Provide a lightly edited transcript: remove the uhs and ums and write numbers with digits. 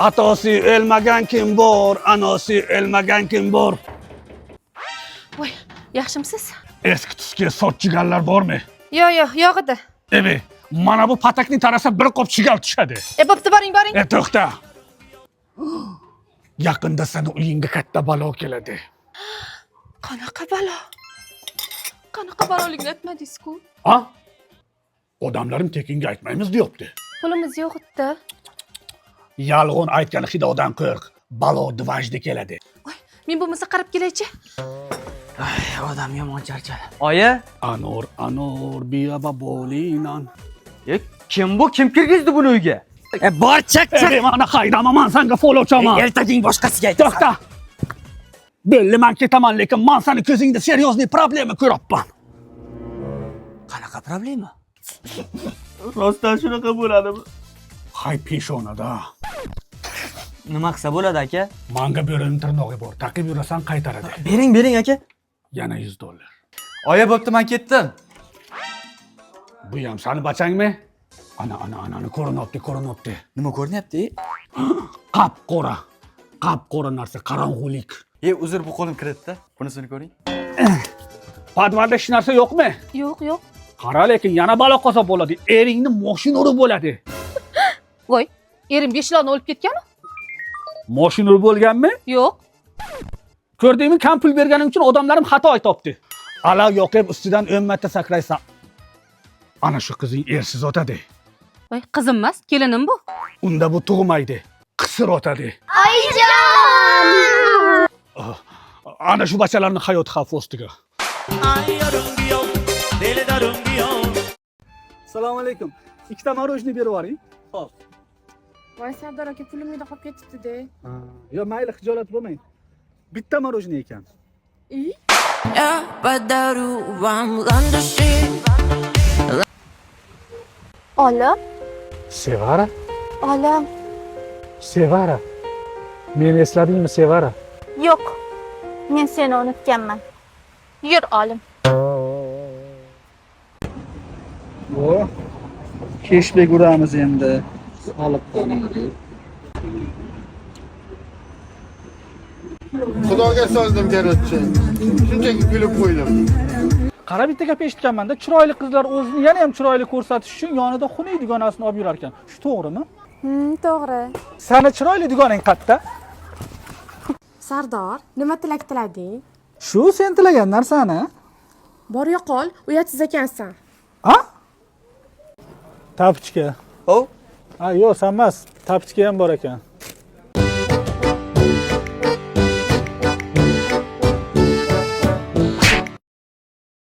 Atasi o'lmagan kim bor, anasi o'lmagan kim bor. Voy, yaxshimisiz? Eski tuski soch chiganlar bormi? Yo'q edi. Ebe, mana bu patakni tarasa bir qop chigal tushadi. Bo'pti, boring. To'xta. Yaqinda seni uyingga katta balo keladi. Qanaqa balo? Qanaqa baloligini aytmadingiz-ku? Ha? Odamlarim tekinga aytmaymiz deyapti. Pulimiz yo'q edi. Yolg'on aytgan xudodan qo'rq. Balo dvajda keladi. Voy, men bo'lmasa qarab kelaychi. Odam yomon charchadi. Oyi, Anor biyaba bolinan. kim bu? Kim kirgizdi buni uyga? Bor chak. Mana haydama man senga follow chaman. Ertaging boshqasiga ayt. To'xta. Belli man ketaman, lekin man seni ko'zingda seryozni problema ko'ryapman. Qanaqa problema? Rostdan shunaqa bo'ladimi? Hay peshonada. Nima qilsa bo'ladi aka? Manga berilgan tirnog'i bor. Taqib yurasan qaytaradi. Bering aka. Yana $100. Oya bo'pti, men ketdim. Bu ham seni bachangmi? Ana ko'rinyapti. Nima ko'rinyapti? Qop-qora narsa, qorong'ulik. Uzr, bu qo'lim kiritdi. Bunisini ko'ring. Podvalda hech narsa yo'qmi? Yo'q. Qara, lekin yana balo qozob bo'ladi. Eringni mashina urib bo'ladi. Voy, erim 5 yilni o'lib ketgan-ku? Mashina urib bo'lganmi? Yo'q. Ko'rdingmi, kam pul berganing uchun odamlarim xato aytibdi. Ala yoqib ustidan 10 marta sakraysan. Ana shu qizing ersiz o'tadi. Voy, qizim emas, kelinim bu. Unda bu tug'maydi. Qisir o'tadi. Oyijon! Ana shu bachalarning hayoti xavf ostiga. Assalomu alaykum. Ikkita marojniy berib yuboring. Xo'p. Voy Sardor aka, pulim uyda qolib ketibdi-da. Yo, mayli, xijolat bo'lmang. Bitta marojniy ekan. Я подарю вам ландыши. Olim, Sevara. Meni esladingmi, Sevara? yo'q. Men seni unutganman. Yur, olim. O, keshbek uramiz endi. Solib qo'ying. Xudoga sozdim garchi. Shunchaki kulib qo'ydim. Qara, bitta gap eshitganman-da, chiroyli qizlar o'zini yana ham chiroyli ko'rsatish uchun yonida xunuk dugonasini olib yurar ekan. Shu to'g'rimi? To'g'ri. Sani chiroyli dugonang qayerda? Sardor, nima tilak tilading? Shu sen tilagan narsani. Bor yo'qol, uyatsiz ekansan. Ha? Tapchka. O, Ha, yo'q, sen emas. Tapchka ham bor ekan.